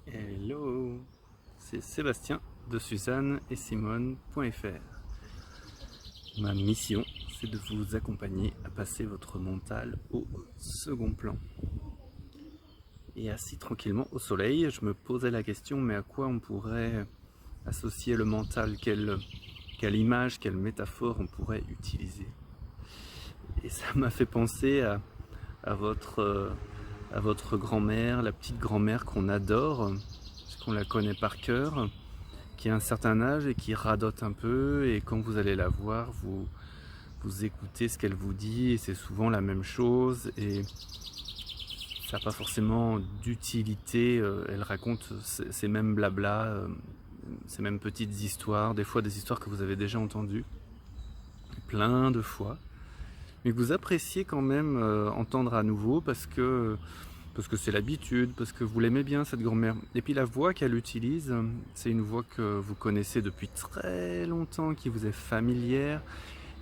Hello, c'est Sébastien de Suzanne et Simone.fr. Ma mission, c'est de vous accompagner à passer votre mental au second plan. Et assis tranquillement au soleil, je me posais la question, mais à quoi on pourrait associer le mental? Quelle image, quelle métaphore on pourrait utiliser? Et ça m'a fait penser à votre grand-mère, la petite grand-mère qu'on adore, parce qu'on la connaît par cœur, qui a un certain âge et qui radote un peu, et quand vous allez la voir, vous écoutez ce qu'elle vous dit, et c'est souvent la même chose, et ça n'a pas forcément d'utilité. Elle raconte ces mêmes blabla, ces mêmes petites histoires, des fois des histoires que vous avez déjà entendues, plein de fois, mais que vous appréciez quand même entendre à nouveau parce que c'est l'habitude, parce que vous l'aimez bien cette grand-mère. Et puis la voix qu'elle utilise, c'est une voix que vous connaissez depuis très longtemps, qui vous est familière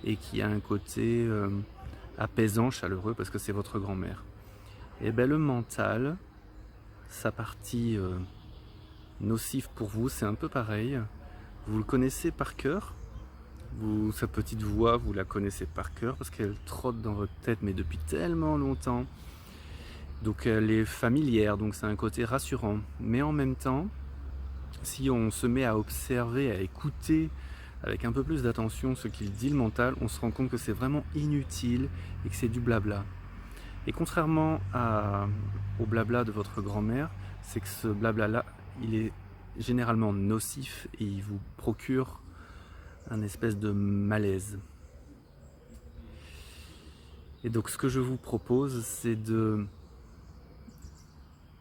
et qui a un côté apaisant, chaleureux, parce que c'est votre grand-mère. Et bien le mental, sa partie nocive pour vous, c'est un peu pareil. Vous le connaissez par cœur. Sa petite voix, vous la connaissez par cœur parce qu'elle trotte dans votre tête, mais depuis tellement longtemps. Donc elle est familière, donc c'est un côté rassurant. Mais en même temps, si on se met à observer, à écouter avec un peu plus d'attention ce qu'il dit le mental, on se rend compte que c'est vraiment inutile et que c'est du blabla. Et contrairement au blabla de votre grand-mère, c'est que ce blabla-là, il est généralement nocif et il vous procure un espèce de malaise. Et donc ce que je vous propose, c'est de...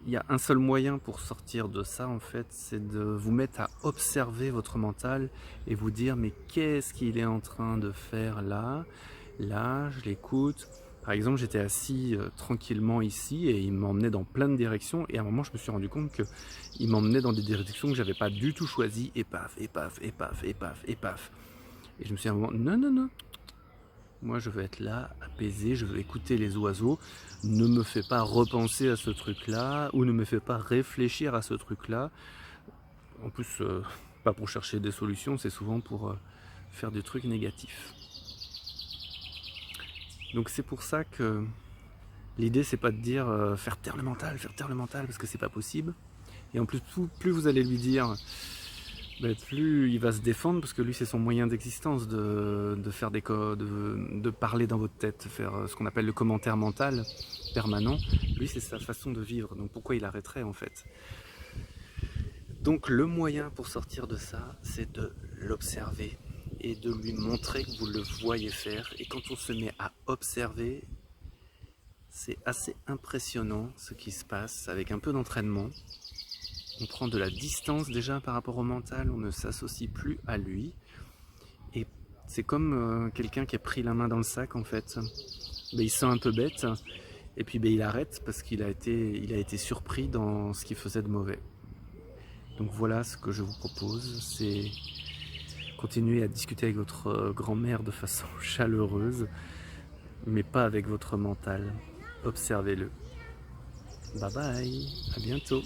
Il y a un seul moyen pour sortir de ça, en fait, c'est de vous mettre à observer votre mental et vous dire mais qu'est-ce qu'il est en train de faire là? Là, je l'écoute. Par exemple, j'étais assis tranquillement ici et il m'emmenait dans plein de directions, et à un moment je me suis rendu compte qu'il m'emmenait dans des directions que j'avais pas du tout choisies, et paf, et paf, et paf, et paf, et paf. Et je me suis dit à un moment, non, non, non, moi je veux être là, apaisé, je veux écouter les oiseaux, ne me fais pas repenser à ce truc-là, ou ne me fais pas réfléchir à ce truc-là. En plus, pas pour chercher des solutions, c'est souvent pour faire des trucs négatifs. Donc c'est pour ça que l'idée c'est pas de dire faire taire le mental, parce que c'est pas possible. Et en plus, plus vous allez lui dire, plus il va se défendre, parce que lui c'est son moyen d'existence de faire des codes, de parler dans votre tête, faire ce qu'on appelle le commentaire mental permanent. Lui c'est sa façon de vivre, donc pourquoi il arrêterait en fait? Donc le moyen pour sortir de ça, c'est de l'observer et de lui montrer que vous le voyez faire. Et quand on se met à observer, c'est assez impressionnant ce qui se passe avec un peu d'entraînement. On prend de la distance déjà par rapport au mental, on ne s'associe plus à lui. Et c'est comme quelqu'un qui a pris la main dans le sac en fait. Il se sent un peu bête et puis il arrête parce qu'il a été surpris dans ce qu'il faisait de mauvais. Donc voilà ce que je vous propose, c'est continuer à discuter avec votre grand-mère de façon chaleureuse, mais pas avec votre mental. Observez-le. Bye bye, à bientôt.